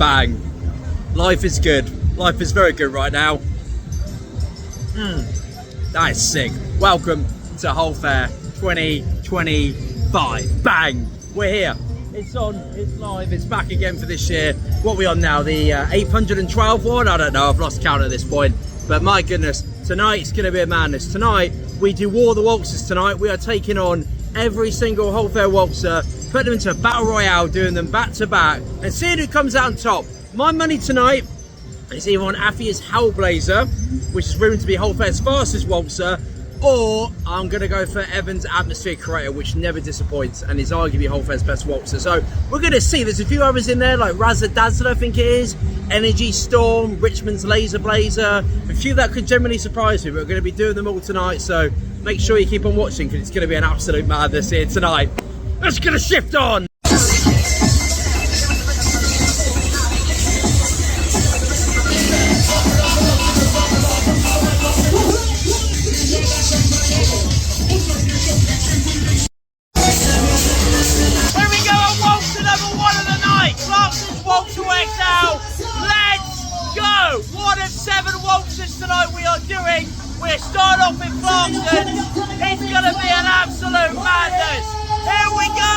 Bang. Life is good. Life is very good right now. That is sick. Welcome to Hull Fair 2025. Bang. We're here. It's on, it's live, it's back again for this year. What are we on now? The 812 one? I don't know, I've lost count at this point. But my goodness, tonight's going to be a madness. Tonight, we do War of the Waltzers tonight. We are taking on every single Hull Fair Waltzer, putting them into a battle royale, doing them back to back, and seeing who comes out on top. My money tonight is either on Affia's Hellblazer, which is rumored to be Hull Fair's fastest waltzer, or I'm going to go for Evan's Atmosphere Creator, which never disappoints and is arguably Hull Fair's best waltzer. So we're going to see. There's a few others in there, like Razzle Dazzle, I think it is, Energy Storm, Richmond's Laser Blazer, a few that could generally surprise me. We're going to be doing them all tonight, so make sure you keep on watching because it's going to be an absolute madness here tonight. Let's get a shift on! Tonight we are doing, we're starting off in Clarkson. It's going to be an absolute madness. Here we go!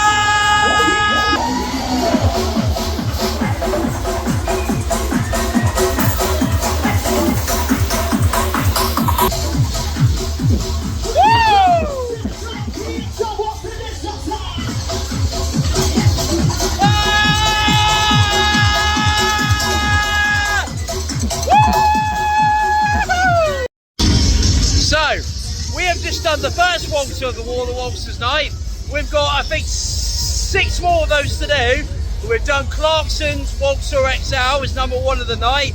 Done the first waltzer of the War of the Waltzers night. We've got, I think, 6 more of those to do. We've done Clarkson's Waltzer XL as number 1 of the night.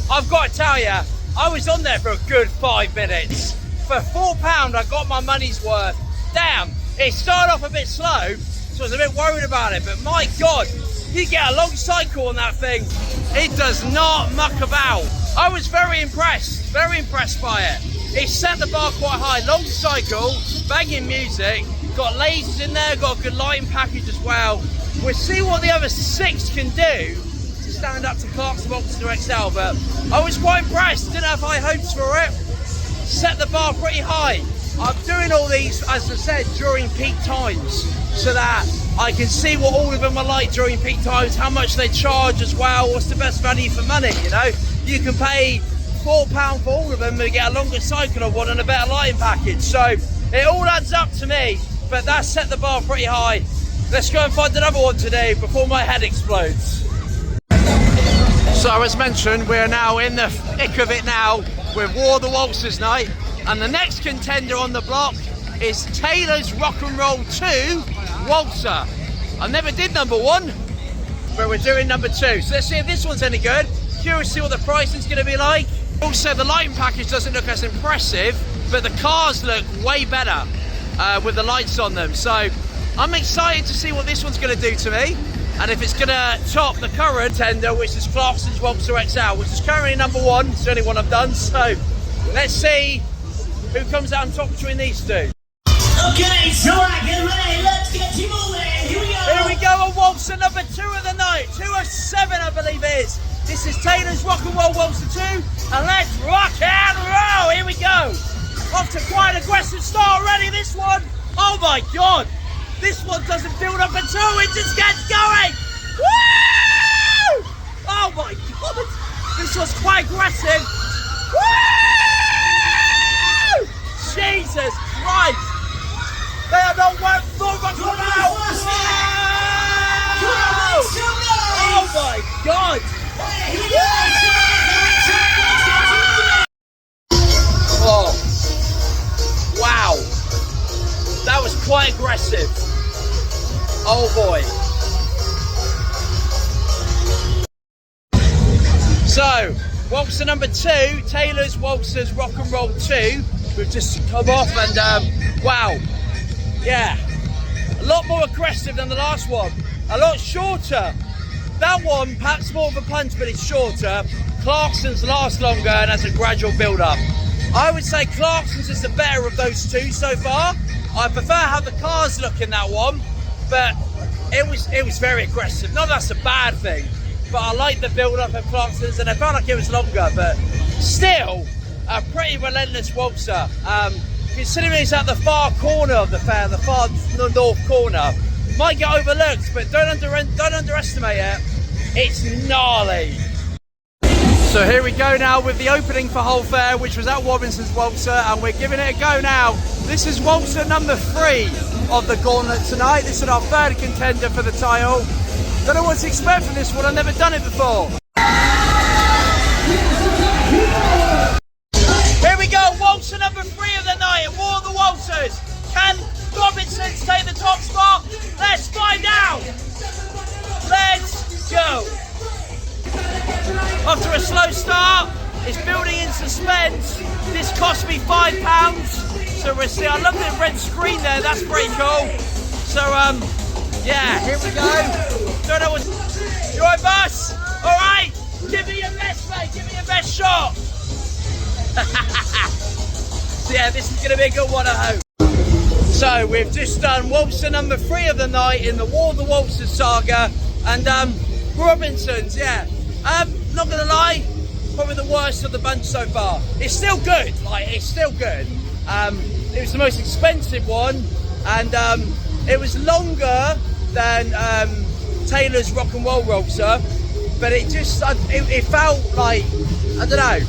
I've got to tell you, I was on there for a good 5 minutes. For £4, I got my money's worth. Damn, it started off a bit slow, so I was a bit worried about it, but my God, you get a long cycle on that thing. It does not muck about. I was very impressed by it. It set the bar quite high, long cycle, banging music, got lasers in there, got a good lighting package as well. We'll see what the other 6 can do to stand up to Clark's Waltzer XL, but I was quite impressed, didn't have high hopes for it. Set the bar pretty high. I'm doing all these, as I said, during peak times, so that I can see what all of them are like during peak times, how much they charge as well, what's the best value for money, you know? You can pay £4 for all of them and get a longer cycle of one and a better lighting package. So it all adds up to me, but that set the bar pretty high. Let's go and find another one today before my head explodes. So as mentioned, we're now in the thick of it now with War of the Waltzers night, and the next contender on the block is Taylor's Rock and Roll 2 Waltzer. I never did number 1, but we're doing number 2. So let's see if this one's any good. Curious to see what the pricing's going to be like. Also, the lighting package doesn't look as impressive, but the cars look way better with the lights on them. So I'm excited to see what this one's going to do to me, and if it's going to top the current tender, which is Clarkson's Waltzer XL, which is currently number 1. It's the only one I've done. So let's see who comes out on top between these 2. Okay, so I get ready. Let's get you moving. Here we go. Here we go on Waltzer number 2 of the night. 2 of 7, I believe it is. This is Taylor's Rock and Roll Waltzer 2, and let's rock and roll! Here we go! Off to quite an aggressive start already, this one! Oh my God! This one doesn't build up at all, it just gets going! Woo! Oh my God! This one's quite aggressive! Woo! Jesus Christ! They are not worth so much about! Oh my God! Oh, wow, that was quite aggressive. Oh boy. So, Waltzer number 2, Taylor's Waltzers Rock and Roll 2. We've just come off and wow, yeah, a lot more aggressive than the last one, a lot shorter. That one packs more of a punch, but it's shorter. Clarkson's lasts longer and has a gradual build-up. I would say Clarkson's is the better of those 2 so far. I prefer how the cars look in that one, but it was very aggressive. Not that's a bad thing, but I like the build-up at Clarkson's, and I felt like it was longer, but still a pretty relentless waltzer. Considering it's at the far corner of the fair, the far north corner, might get overlooked, but don't underestimate it. It's gnarly. So here we go now with the opening for Hull Fair, which was at Robinson's Waltzer, and we're giving it a go now. This is Waltzer number 3 of the gauntlet tonight. This is our 3rd contender for the title. Don't know what to expect from this one, I've never done it before. Here we go, Waltzer number 3 of the night, War of the Waltzers. Can Robinsons take the top spot? Let's find out. Let's go. After a slow start, it's building in suspense. This cost me £5. So we'll see. I love the red screen there, that's pretty cool. So yeah, here we go. Don't know what. You alright, boss? Alright, give me your best, mate, give me your best shot. So yeah, this is gonna be a good one, I hope. So we've just done Waltzer number 3 of the night in the War of the Waltzers saga, and Robinsons, yeah. Not gonna lie, probably the worst of the bunch so far. It's still good, like it's still good. It was the most expensive one, and it was longer than Taylor's Rock and Roll Waltzer, but it just it felt like, I don't know,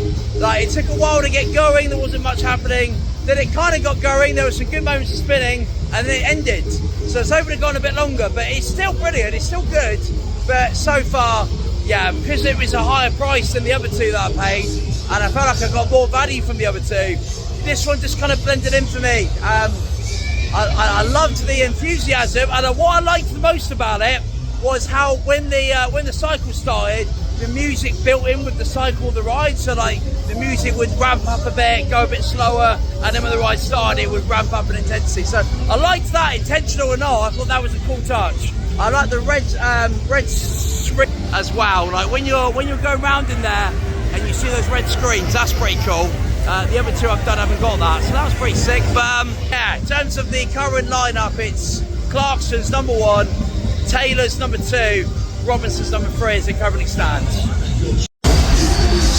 like it took a while to get going. There wasn't much happening. Then it kind of got going. There were some good moments of spinning, and then it ended. So it's hoping to go on a bit longer, but it's still brilliant. It's still good, but so far. Yeah, because it was a higher price than the other 2 that I paid, and I felt like I got more value from the other 2. This one just kind of blended in for me. I loved the enthusiasm, and what I liked the most about it was how when the cycle started, the music built in with the cycle of the ride. So like the music would ramp up a bit, go a bit slower, and then when the ride started, it would ramp up in intensity. So I liked that, intentional or not. I thought that was a cool touch. I like the red screen as well. Like when you're going around in there and you see those red screens, that's pretty cool. The other 2 I've done haven't got that, so that was pretty sick. But yeah, in terms of the current lineup, it's Clarkson's number 1, Taylor's number 2, Robinson's number 3 as it currently stands.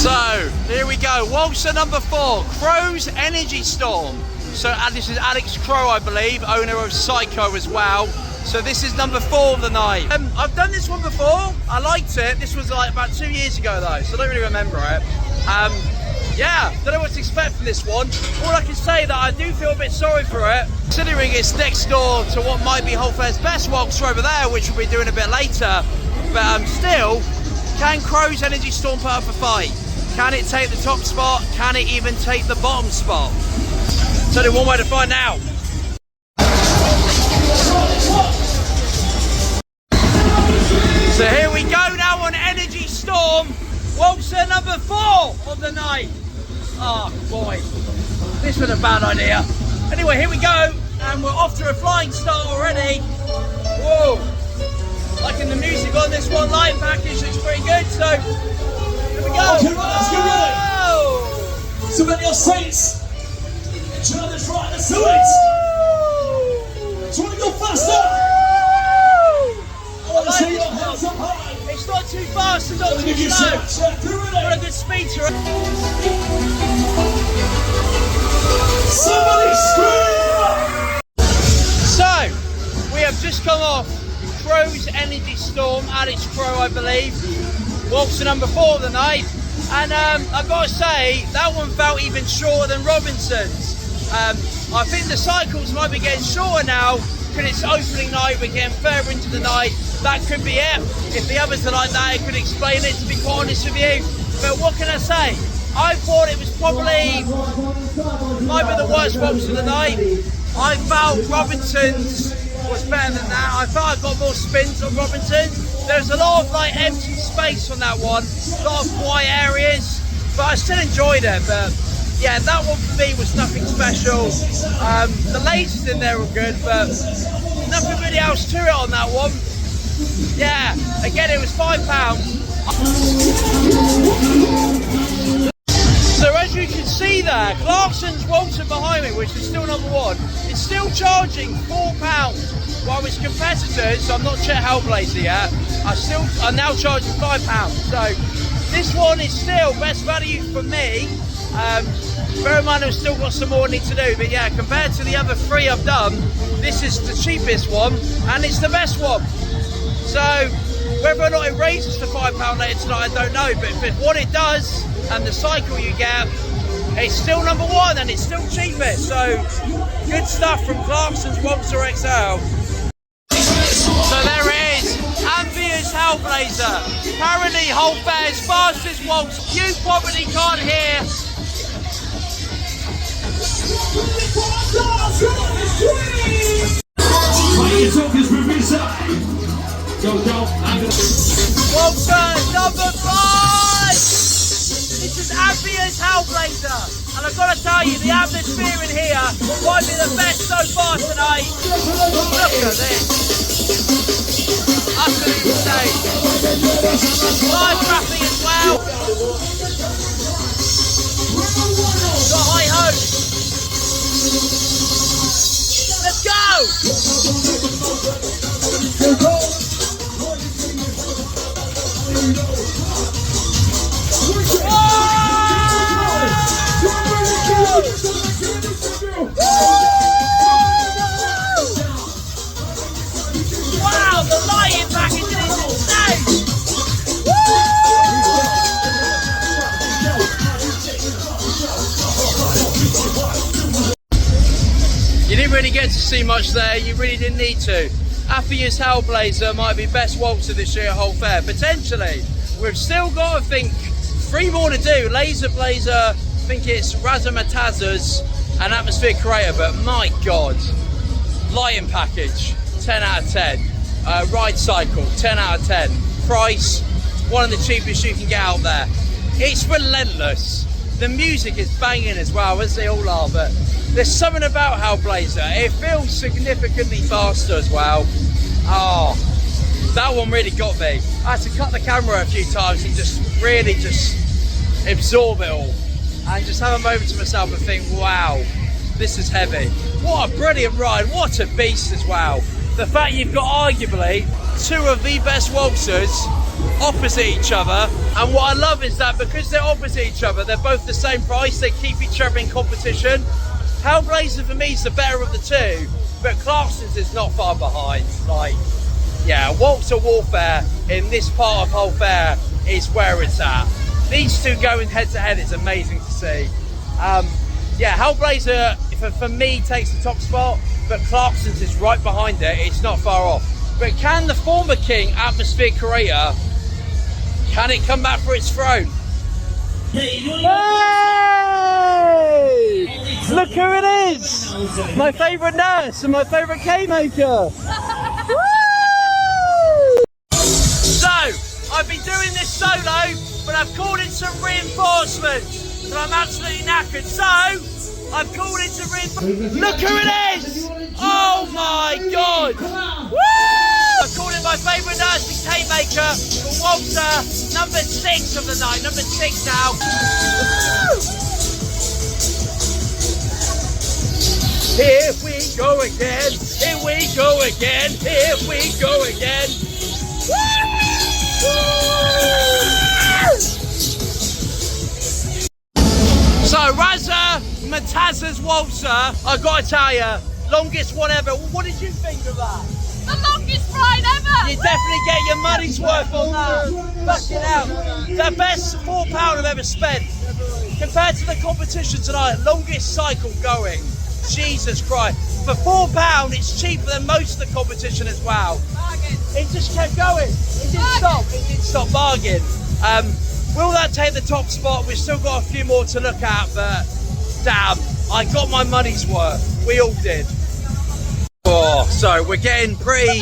So here we go, Waltzer number 4, Crow's Energy Storm. So this is Alex Crow, I believe, owner of Psycho as well. So this is number 4 of the night. I've done this one before. I liked it. This was like about 2 years ago though, so I don't really remember it. Yeah, don't know what to expect from this one. All I can say that I do feel a bit sorry for it, considering it's next door to what might be Hull Fair's best waltzer over there, which we'll be doing a bit later. But still, can Crow's Energy Storm put up a fight? Can it take the top spot? Can it even take the bottom spot? There's only one way to find out. So here we go now on Energy Storm, Waltzer number 4 of the night. Oh boy, this was a bad idea. Anyway, here we go, and we're off to a flying start already. Whoa, liking the music on this one, light package looks pretty good, so here we go. Okay, right, let's get ready. So many your seats. Enjoy this ride, let's do it. Do you want to go faster? It's not too fast and not too slow. We're a good speed to it. Somebody scream! So, we have just come off Crow's Energy Storm, Alex Crow I believe. Waltzer number 4 of the night. And I've got to say, that one felt even shorter than Robinson's. I think the cycles might be getting shorter now, because it's opening night, we're getting further into the night. That could be it. If the others are like that, it could explain it, to be quite honest with you. But what can I say? I thought it was probably, might be the worst waltz of the night. I felt Robinson's was better than that. I felt I got more spins on Robinson's. There's a lot of like empty space on that one, a lot of quiet areas, but I still enjoyed it. But yeah, that one for me was nothing special. The lasers in there were good, but nothing really else to it on that one. Yeah, again it was £5. So as you can see there, Clarkson's Waltzer behind me, which is still number 1, it's still charging £4 while its competitors, so I'm not Chet Hellblazer yet, are now charging £5. So this one is still best value for me. Bear in mind I've still got some more I need to do, but yeah, compared to the other 3 I've done, this is the cheapest one and it's the best one. So whether or not it raises to £5 later tonight, I don't know, but what it does and the cycle you get, it's still number 1 and it's still cheapest. So good stuff from Clarkson's Waltzer XL. So there it is, Ambience Hellblazer. Apparently Whole Fair's fastest waltz. You probably can't hear. Waltzer number 5! This is Ambience Hellblazer. And I've got to tell you, the atmosphere in here might be the best so far tonight. Look at this. Utterly insane. Live traffic as well. Got high hopes. Let's go! Wow, the lighting packaging is insane! You didn't really get to see much there, you really didn't need to. Ambience Hellblazer might be best waltzer this year at Whole Fair, potentially. We've still got, I think, 3 more to do. Laser Blazer, I think it's Razzmatazz and Atmosphere Creator, but my God. Lighting package, 10 out of 10. Ride cycle, 10 out of 10. Price, one of the cheapest you can get out there. It's relentless. The music is banging as well, as they all are, but there's something about Hellblazer. It feels significantly faster as well. Oh, that one really got me. I had to cut the camera a few times and just really just absorb it all. And just have a moment to myself and think, wow, this is heavy. What a brilliant ride, what a beast as well. The fact you've got arguably 2 of the best waltzers opposite each other, and what I love is that because they're opposite each other, they're both the same price, they keep each other in competition. Hellblazer for me is the better of the 2, but Clarkson's is not far behind. Like, yeah, Waltzer Warfare in this part of Whole Fair is where it's at. These 2 going head to head is amazing to see. Yeah, Hellblazer for me takes the top spot, but Clarkson's is right behind it. It's not far off. But can the former king, Atmosphere Creator, can it come back for its throne? Hey! Look who it is! My favourite nurse and my favourite cake maker! So, I've been doing this solo, but I've called in some reinforcements, and I'm absolutely knackered. So, I've called in some reinforcements. Look who it is! Oh my God! Woo! I've called in my favourite nurse and cake maker for Waltzer, number 6 of the night, number 6 now. Woo! Here we go again, here we go again, here we go again. So Razzmatazz Waltzer, I've got to tell you, longest one ever. What did you think of that? The longest ride ever! You definitely get your money's worth on that. Fuck it out. The best £4 I've ever spent. Compared to the competition tonight, longest cycle going. Jesus Christ. For £4, it's cheaper than most of the competition as well. Bargain. It just kept going. It didn't stop. It didn't stop. Bargain. Will that take the top spot? We've still got a few more to look at, but damn, I got my money's worth. We all did. Oh, so we're getting pretty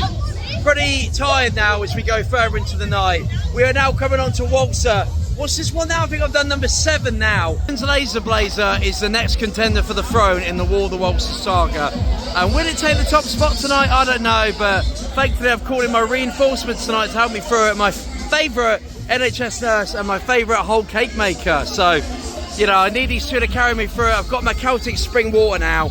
tired now as we go further into the night. We are now coming on to Waltzer. What's this one now? I think I've done number 7 now. Laser Blazer is the next contender for the throne in the War of the Waltzer saga. And will it take the top spot tonight? I don't know, but thankfully I've called in my reinforcements tonight to help me through it. My favourite NHS nurse and my favourite whole cake maker. So, you know, I need these 2 to carry me through it. I've got my Celtic spring water now.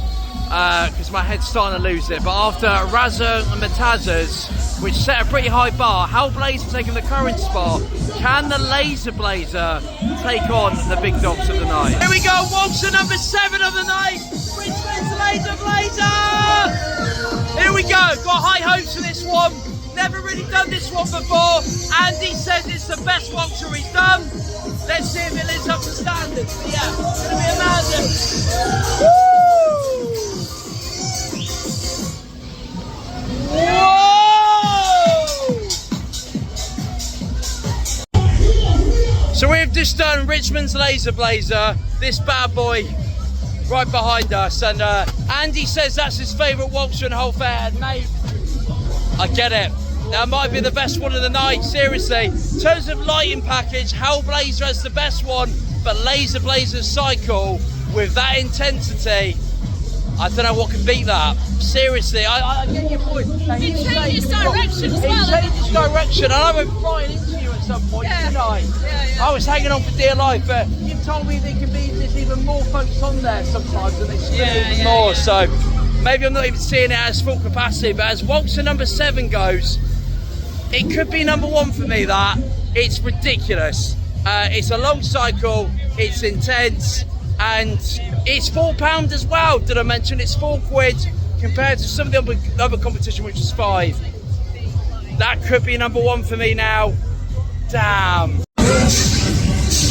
because my head's starting to lose it. But after Razzer and WALTZERS, which set a pretty high bar, Hellblazer taking the current spot. Can the Laser Blazer take on the big dogs of the night? Here we go, Waltzer number 7 of the night. Richmond's Laser Blazer. Here we go. Got high hopes for this one. Never really done this one before. Andy says it's the best Waltzer he's done. Let's see if it lives up to standards. But yeah, it's going to be a madness. Woo! Whoa! So we've just done Richmond's Laser Blazer, this bad boy right behind us, and Andy says that's his favourite Waltzer in the whole fair, and mate, I get it. That might be the best one of the night, seriously. In terms of lighting package, Hellblazer has the best one, but Laser Blazer's cycle, with that intensity, I don't know what can beat that. Seriously, I get your point. It changes direction as well. It changes direction, and I went right into you at some point, didn't I? Yeah. I was hanging on for dear life, but you've told me there can be there's even more folks on there sometimes, and they spin even more. So maybe I'm not even seeing it as full capacity, but as Waltzer number 7 goes, it could be number 1 for me. That it's ridiculous. It's a long cycle, it's intense, and it's £4 as well. Did I mention it's £4 compared to some of the other competition, which is 5? That could be number 1 for me now. Damn.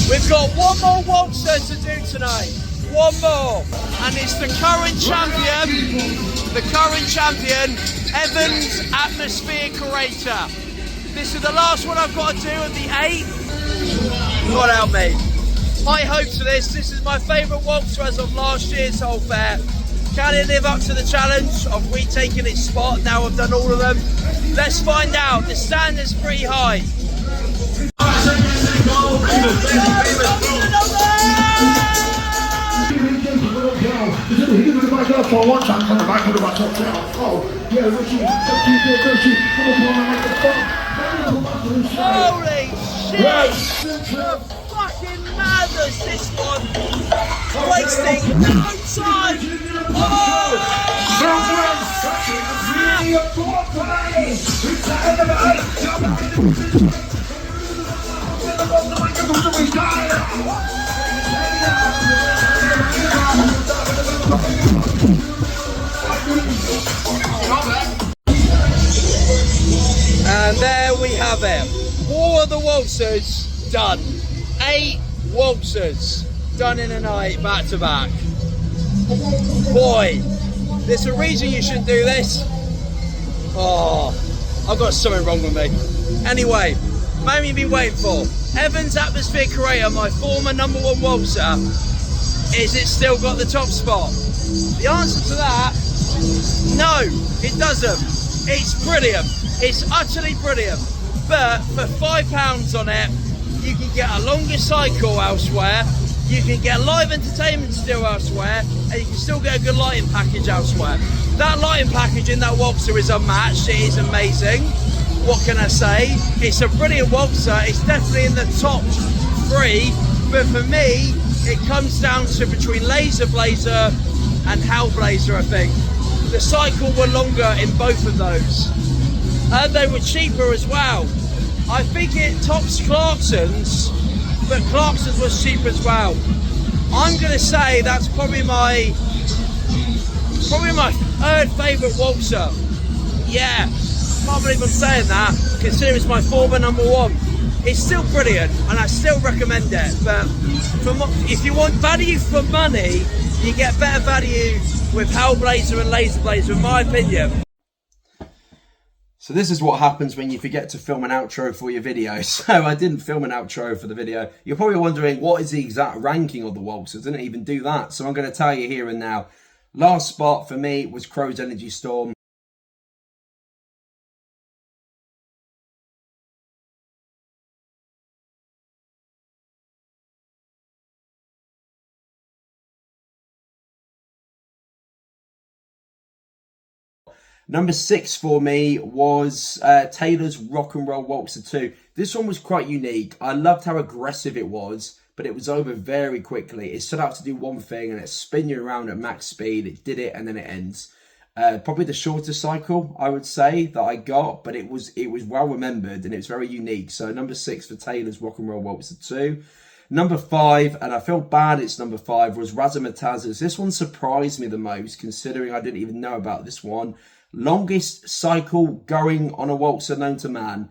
We've got one more Waltzer to do tonight. One more, and it's the current champion, Evans Atmosphere Curator. This is the last one I've got to do of the 8. God help me. High hopes for this. This is my favourite Waltzer as of last year's whole fair. Can it live up to the challenge of retaking its spot? Now I've done all of them. Let's find out. The standard's pretty high. Holy shit! The fucking madness, this one! Wasting no time! And there we have it. 4 of the Waltzers done. 8 Waltzers done in a night, back to back. Boy, there's a reason you shouldn't do this. Oh, I've got something wrong with me. Anyway, maybe you've been waiting for. Evans Atmosphere Curator, my former number 1 Waltzer. Is it still got the top spot? The answer to that, no, it doesn't. It's brilliant. It's utterly brilliant. But for £5 on it, you can get a longer cycle elsewhere, you can get live entertainment still elsewhere, and you can still get a good lighting package elsewhere. That lighting package in that Waltzer is unmatched. It is amazing. What can I say? It's a brilliant Waltzer. It's definitely in the top 3, but for me, it comes down to between Laser Blazer and Hellblazer, I think. The cycle were longer in both of those. And they were cheaper as well. I think it tops Clarkson's, but Clarkson's was cheap as well. I'm going to say that's probably my 3rd favourite Waltzer. Yeah, can't believe I'm saying that, considering it's my former number 1. It's still brilliant, and I still recommend it. But if you want value for money, you get better value with Hellblazer and Laser Blazer, in my opinion. So this is what happens when you forget to film an outro for your video. So I didn't film an outro for the video. You're probably wondering, what is the exact ranking of the Waltzers? I didn't even do that. So I'm going to tell you here and now. Last spot for me was Crow's Energy Storm. Number 6 for me was Taylor's Rock and Roll Waltzer 2. This one was quite unique. I loved how aggressive it was, but but it was over very quickly. It set out to do one thing and it spin you around at max speed. It did it and then it ends. Probably the shortest cycle, I would say, that I got, but it was well remembered and it's very unique. So number 6 for Taylor's Rock and Roll Waltzer 2. Number 5, and I feel bad it's number 5, was Razzmatazz. This one surprised me the most, considering I didn't even know about this one. Longest cycle going on a waltzer known to man.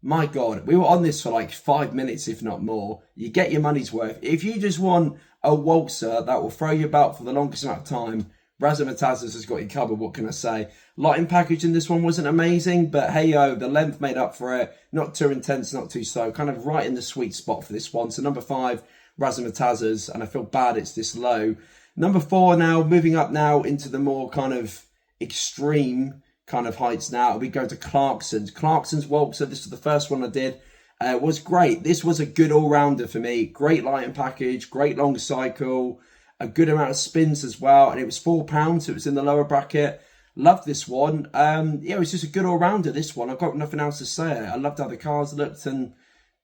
My God, we were on this for like 5 minutes, if not more. You get your money's worth. If you just want a waltzer that will throw you about for the longest amount of time, Razzmatazz has got you covered. What can I say? Lighting package in this one wasn't amazing, but hey-o, the length made up for it. Not too intense, not too slow. Kind of right in the sweet spot for this one. So number 5, Razzmatazz, and I feel bad it's this low. Number 4 now, moving up now into the more kind of extreme kind of heights now. We go to Clarkson's. Clarkson's Waltzer, this is the first one I did. Was great. This was a good all-rounder for me. Great lighting package, great long cycle, a good amount of spins as well, and it was £4, so it was in the lower bracket. Loved this one. Yeah, it was just a good all-rounder, this one. I've got nothing else to say. I loved how the cars looked, and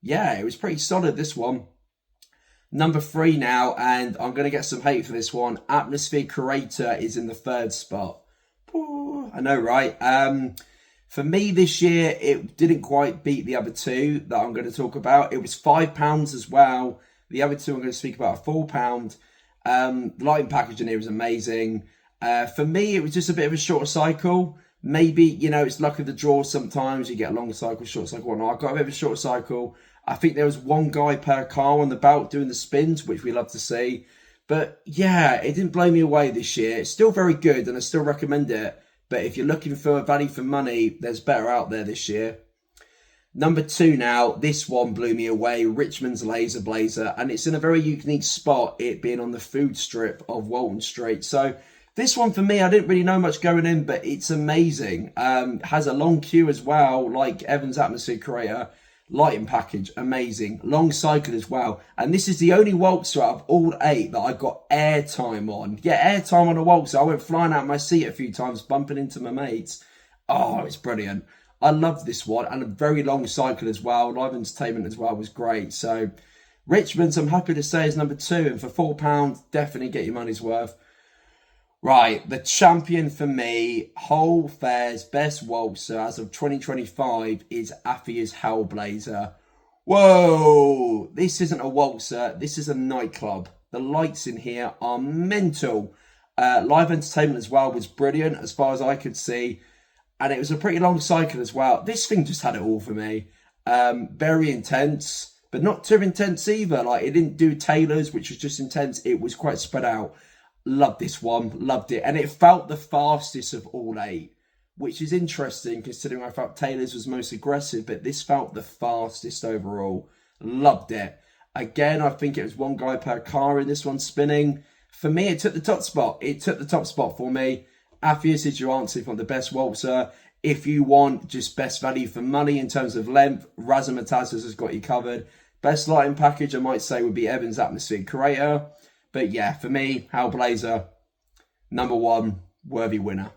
yeah, it was pretty solid, this one. Number 3 now, and I'm going to get some hate for this one. Atmosphere Creator is in the 3rd spot. Ooh, I know, right? For me this year, it didn't quite beat the other 2 that I'm going to talk about. It was £5 as well. The other 2 I'm going to speak about are £4. The lighting package in here was amazing. For me, it was just a bit of a shorter cycle. Maybe, you know, it's luck of the draw sometimes. You get a long cycle, short cycle. No, I got a bit of a short cycle. I think there was one guy per car on the belt doing the spins, which we love to see. But yeah, it didn't blow me away this year. It's still very good and I still recommend it. But if you're looking for value for money, there's better out there this year. Number 2 now, this one blew me away, Richmond's Laser Blazer, and it's in a very unique spot, it being on the food strip of Walton Street. So this one for me, I didn't really know much going in, but it's amazing. Has a long queue as well, like Evans Atmosphere Creator. Lighting package, amazing. Long cycle as well. And this is the only waltzer out of all 8 that I got airtime on. Yeah, airtime on a waltzer. I went flying out my seat a few times, bumping into my mates. Oh, it's brilliant. I love this one, and a very long cycle as well. Live entertainment as well was great. So Richmond's, I'm happy to say, is number 2, and for £4, definitely get your money's worth. Right, the champion for me, whole fair's best waltzer as of 2025 is Affia's Hellblazer. Whoa, this isn't a waltzer, this is a nightclub. The lights in here are mental. Live entertainment as well was brilliant as far as I could see. And it was a pretty long cycle as well. This thing just had it all for me. Very intense, but not too intense either. Like, it didn't do Taylor's, which was just intense. It was quite spread out. Loved this one, loved it. And it felt the fastest of all 8, which is interesting considering I felt Taylor's was most aggressive, but this felt the fastest overall. Loved it. Again, I think it was one guy per car in this one spinning. For me, it took the top spot. It took the top spot for me. Affia's is your answer if you want the best waltzer. If you want just best value for money in terms of length, Razzmatazz has got you covered. Best lighting package, I might say, would be Evans Atmosphere Creator. But yeah, for me, Hellblazer, number 1, worthy winner.